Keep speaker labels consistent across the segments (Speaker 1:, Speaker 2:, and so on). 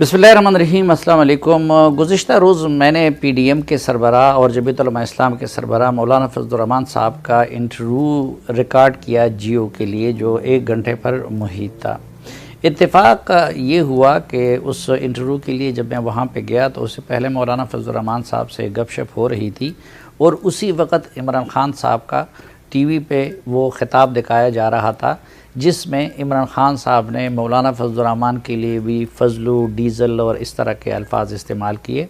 Speaker 1: बिस्मिल्लाहिर्रहमानिर्रहीम, अस्सलाम वालेकुम। गुज़िश्ता रोज़ मैंने पीडीएम के सरबराह और जमीयतुल उलमा इस्लाम के सरबराह मौलाना फजलुर रहमान साहब का इंटरव्यू रिकॉर्ड किया जियो के लिए, जो 1 घंटे पर मुहित था। इत्तेफाक ये हुआ कि उस इंटरव्यू के लिए जब मैं वहाँ पे गया तो उससे पहले मौलाना फजलुर रहमान साहब से गपशप हो रही थी और उसी वक़्त इमरान खान साहब का टीवी पे वो ख़िताब दिखाया जा रहा था, जिसमें इमरान खान साहब ने मौलाना फजलुर रहमान के लिए भी फजलू, डीज़ल और इस तरह के अल्फाज इस्तेमाल किए।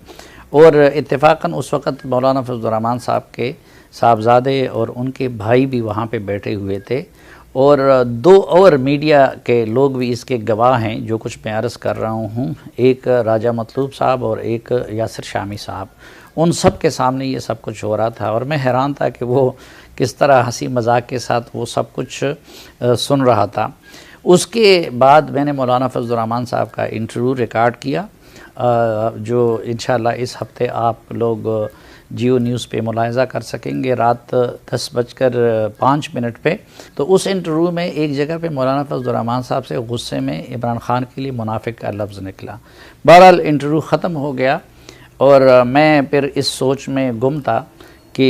Speaker 1: और इत्तेफाकन उस वक़्त मौलाना फजलुर रहमान साहब के साहबजादे और उनके भाई भी वहाँ पे बैठे हुए थे और 2 और मीडिया के लोग भी इसके गवाह हैं, जो कुछ मैं अर्ज़ कर रहा हूँ। एक राजा मतलूब साहब और एक यासिर शामी साहब। उन सब के सामने ये सब कुछ हो रहा था और मैं हैरान था कि वो किस तरह हंसी मजाक के साथ वो सब कुछ सुन रहा था। उसके बाद मैंने मौलाना फजलुर रहमान साहब का इंटरव्यू रिकॉर्ड किया, जो इंशाअल्लाह इस हफ़्ते आप लोग जियो न्यूज़ पे मुलाहिज़ा कर सकेंगे रात 10:05 पे। तो उस इंटरव्यू में एक जगह पे मौलाना फजलुर रहमान साहब से गुस्से में इमरान खान के लिए मुनाफिक का लफ्ज़ निकला। बहरहाल इंटरव्यू ख़त्म हो गया और मैं फिर इस सोच में गुम था कि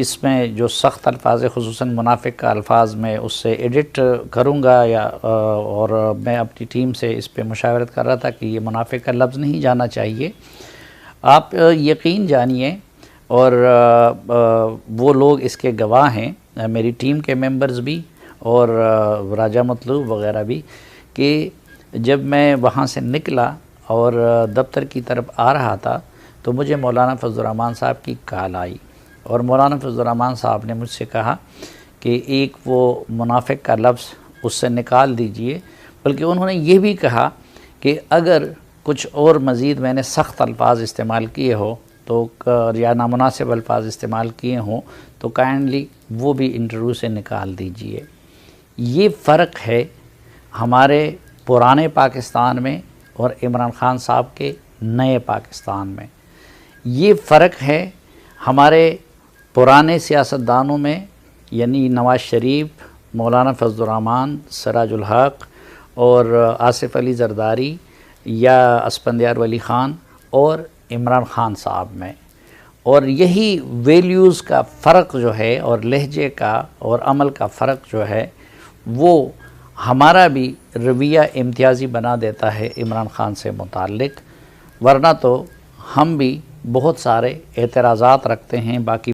Speaker 1: इसमें जो सख्त अल्फाज ख़ुसूसन मुनाफिक का अल्फाज मैं उससे एडिट करूँगा या और मैं अपनी टीम से इस पे मुशावरत कर रहा था कि ये मुनाफिक का लफ्ज़ नहीं जाना चाहिए। आप यकीन जानिए, और वो लोग इसके गवाह हैं, मेरी टीम के मेंबर्स भी और राजा मतलूब वग़ैरह भी, कि जब मैं वहाँ से निकला और दफ्तर की तरफ आ रहा था तो मुझे मौलाना फजलुर रहमान साहब की कॉल आई और मौलाना फजलुर रहमान साहब ने मुझसे कहा कि एक वो मुनाफिक का लफ्ज़ उससे निकाल दीजिए। बल्कि उन्होंने ये भी कहा कि अगर कुछ और मज़ीद मैंने सख्त अल्फाज इस्तेमाल किए हो तो या नामुनासिब अल्फाज इस्तेमाल किए हों तो काइंडली वो भी इंटरव्यू से निकाल दीजिए। ये फ़र्क है हमारे पुराने पाकिस्तान में और इमरान खान साहब के नए पाकिस्तान में। ये फ़र्क है हमारे पुराने सियासतदानों में, यानी नवाज़ शरीफ, मौलाना फजलुर रहमान, सिराजुल हक और आसिफ अली ज़रदारी या अस्फंदियार वली ख़ान और इमरान खान साहब में। और यही वैल्यूज़ का फ़र्क जो है और लहजे का और अमल का फ़र्क जो है वो हमारा भी रवैया इम्तियाज़ी बना देता है इमरान खान से मुताल्लिक़। वरना तो हम भी बहुत सारे एतराज़ात रखते हैं बाकी